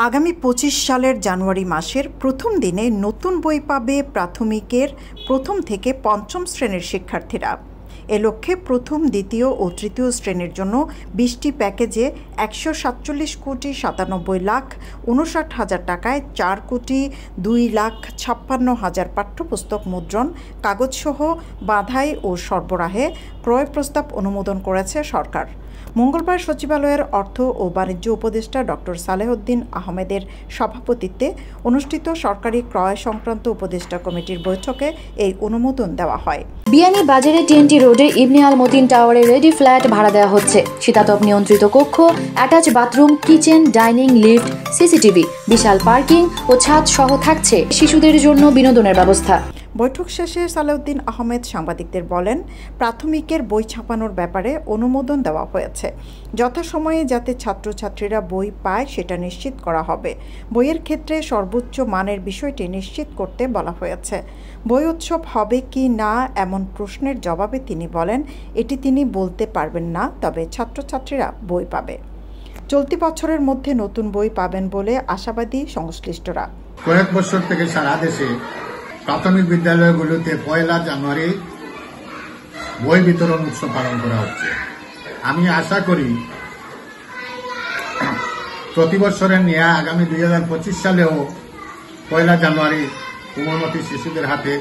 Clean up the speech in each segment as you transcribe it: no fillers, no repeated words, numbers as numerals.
আগামী ২৫ সালের জানুয়ারি মাসের প্রথম দিনে নতুন বই পাবে প্রাথমিকের প্রথম থেকে পঞ্চম শ্রেণীর শিক্ষার্থীরা। এ লক্ষ্যে প্রথম, দ্বিতীয় ও তৃতীয় শ্রেণীর জন্য ২০টি প্যাকেজে ১৪৭,৯৫,৫৯,০০০ টাকায় ৪,২,৫৬,০০০ পাঠ্যপুস্তক মুদ্রণ, কাগজসহ বাঁধাই ও সরবরাহে ক্রয় প্রস্তাব অনুমোদন করেছে সরকার। মঙ্গলবার সচিবালয়ের অর্থ ও বাণিজ্য উপদেষ্টা ডক্টর সালেহউদ্দিন আহমেদের সভাপতিত্বে অনুষ্ঠিত সরকারি ক্রয় সংক্রান্ত উপদেষ্টা কমিটির বৈঠকে এই অনুমোদন দেওয়া হয়। বিয়ানীবাজারে টিএনটি রোডে ইবনে আল মতিন টাওয়ারে রেডি ফ্ল্যাট ভাড়া দেওয়া হচ্ছে। শীতাতপ নিয়ন্ত্রিত কক্ষ, attach bathroom, kitchen, dining, lift, CCTV, বিশাল পার্কিং ও ছাদ সহ থাকছে শিশুদের জন্য বিনোদনের ব্যবস্থা। বৈঠক শেষে সালেহউদ্দিন আহমেদ সাংবাদিকদের বলেন, প্রাথমিকের বই ছাপানোর ব্যাপারে অনুমোদন দেওয়া হয়েছে। যথাসময়ে যাতে ছাত্রছাত্রীরা বই পায় সেটা নিশ্চিত করা হবে। বইয়ের ক্ষেত্রে সর্বোচ্চ মানের বিষয়টি নিশ্চিত করতে বলা হয়েছে। বই উৎসব হবে কি না এমন প্রশ্নের জবাবে তিনি বলেন, এটি তিনি বলতে পারবেন না, তবে ছাত্রছাত্রীরা বই পাবে। চলতি বছরের মধ্যে নতুন বই পাবেন বলে আশাবাদী সংশ্লিষ্টরা। কয়েক বছর থেকে সারা দেশে প্রাথমিক বিদ্যালয়গুলোতে ১ জানুয়ারি বই বিতরণ উৎসব পালন করা হচ্ছে। আমি আশা করি প্রতি বছরের নিয়ে আগামী ২০২৫ সালেও ১ জানুয়ারি কোমলমতি শিশুদের হাতে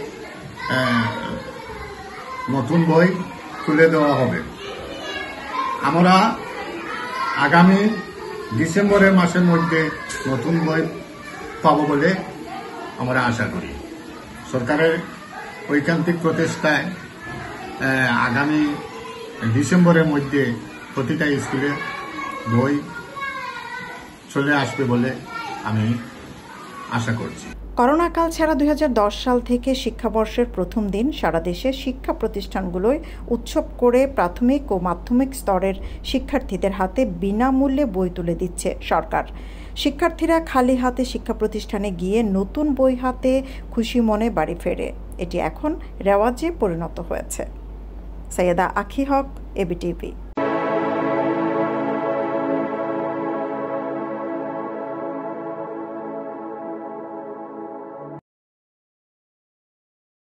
নতুন বই তুলে দেওয়া হবে। আমরা আগামী ডিসেম্বরের মাসের মধ্যে নতুন বই পাব বলে আমরা আশা করি। সরকারের ঐকান্তিক প্রচেষ্টায় আগামী ডিসেম্বরের মধ্যে প্রতিটা স্কুলে বই চলে আসবে বলে আমি আশা করছি। করোনাকাল ছাড়া ২০১০ সাল থেকে শিক্ষাবর্ষের প্রথম দিন সারা দেশে শিক্ষা প্রতিষ্ঠানগুলোয় উৎসব করে প্রাথমিক ও মাধ্যমিক স্তরের শিক্ষার্থীদের হাতে বিনামূল্যে বই তুলে দিচ্ছে সরকার। শিক্ষার্থীরা খালি হাতে শিক্ষা প্রতিষ্ঠানে গিয়ে নতুন বই হাতে খুশি মনে বাড়ি ফেরে। এটি এখন রেওয়াজে পরিণত হয়েছে। সৈয়দা আখি হক, এবিটিভি।